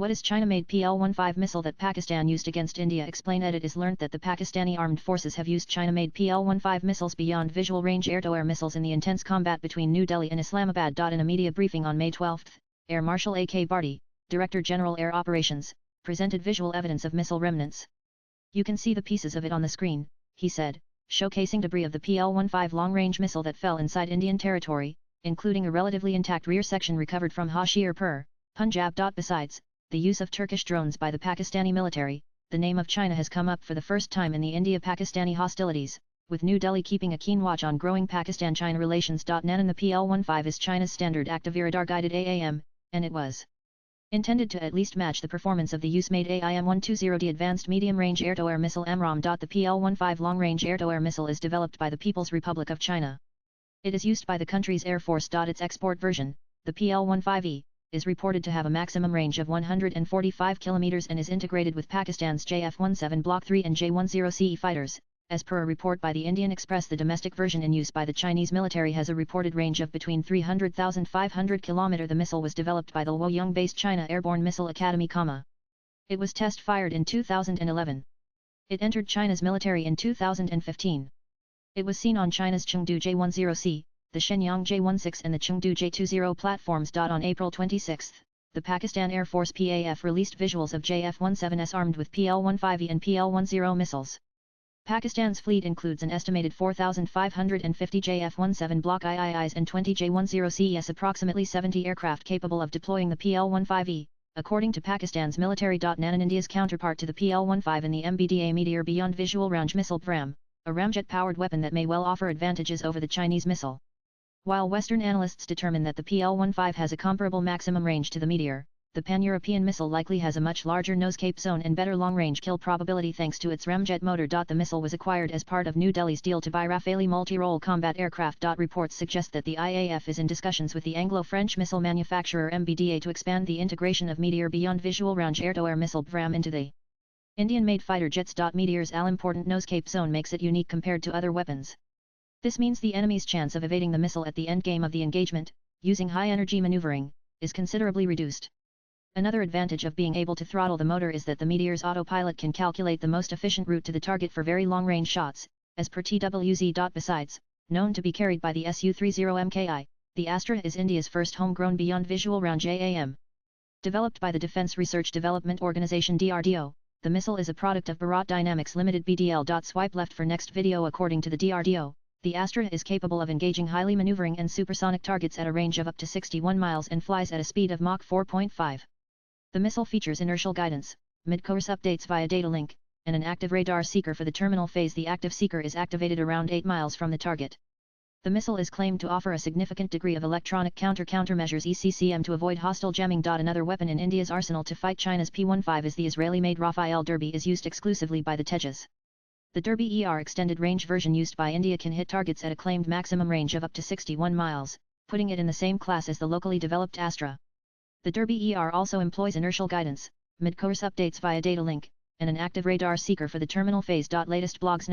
What is China-made PL15 missile that Pakistan used against India? Explain. It is learnt that the Pakistani armed forces have used China-made PL15 missiles beyond visual range air-to-air missiles in the intense combat between New Delhi and Islamabad. In a media briefing on May 12, Air Marshal A.K. Bharti, Director General Air Operations, presented visual evidence of missile remnants. "You can see the pieces of it on the screen," he said, showcasing debris of the PL15 long-range missile that fell inside Indian territory, including a relatively intact rear section recovered from Hoshiarpur, Punjab. Besides the use of Turkish drones by the Pakistani military, the name of China has come up for the first time in the India-Pakistani hostilities, with New Delhi keeping a keen watch on growing Pakistan-China relations. And the PL15 is China's standard active radar-guided AAM, and it was intended to at least match the performance of the use-made AIM-120D advanced medium-range air-to-air missile AMRAAM. The PL15 long-range air-to-air missile is developed by the People's Republic of China. It is used by the country's Air Force. Its export version, the PL15E, is reported to have a maximum range of 145 km and is integrated with Pakistan's JF-17 Block 3 and J-10CE fighters. As per a report by the Indian Express, the domestic version in use by the Chinese military has a reported range of between 300,500 km. The missile was developed by the Luoyang-based China Airborne Missile Academy, It was test-fired in 2011. It entered China's military in 2015. It was seen on China's Chengdu J-10C, the Shenyang J-16 and the Chengdu J-20 platforms. On April 26, the Pakistan Air Force PAF released visuals of JF-17s armed with PL-15E and PL-10 missiles. Pakistan's fleet includes an estimated 4,550 JF-17 Block IIIs and 20 J-10CEs, approximately 70 aircraft capable of deploying the PL-15E, according to Pakistan's military. And India's counterpart to the PL-15 in the MBDA Meteor Beyond Visual Range missile BRAM, a ramjet-powered weapon that may well offer advantages over the Chinese missile. While Western analysts determine that the PL-15 has a comparable maximum range to the Meteor, the Pan-European missile likely has a much larger nose-cape zone and better long-range kill probability thanks to its ramjet motor. The missile was acquired as part of New Delhi's deal to buy Rafale multi-role combat aircraft. Reports suggest that the IAF is in discussions with the Anglo-French missile manufacturer MBDA to expand the integration of Meteor Beyond Visual Range air-to-air missile BRAM into the Indian-made fighter jets. Meteor's all-important nose-cape zone makes it unique compared to other weapons. This means the enemy's chance of evading the missile at the endgame of the engagement, using high-energy maneuvering, is considerably reduced. Another advantage of being able to throttle the motor is that the Meteor's autopilot can calculate the most efficient route to the target for very long-range shots, as per TWZ. Besides, known to be carried by the Su-30 Mki, the Astra is India's first homegrown beyond visual range AAM. Developed by the Defence Research Development Organisation DRDO, the missile is a product of Bharat Dynamics Limited BDL. Swipe left for next video. According to the DRDO, the Astra is capable of engaging highly maneuvering and supersonic targets at a range of up to 61 miles and flies at a speed of Mach 4.5. The missile features inertial guidance, mid-course updates via data link, and an active radar seeker for the terminal phase. The active seeker is activated around 8 miles from the target. The missile is claimed to offer a significant degree of electronic countermeasures ECCM to avoid hostile jamming. Another weapon in India's arsenal to fight China's P-15 is the Israeli-made Rafael Derby, is used exclusively by the Tejas. The Derby ER extended range version used by India can hit targets at a claimed maximum range of up to 61 miles, putting it in the same class as the locally developed Astra. The Derby ER also employs inertial guidance, mid-course updates via data link, and an active radar seeker for the terminal phase. Latest blogs.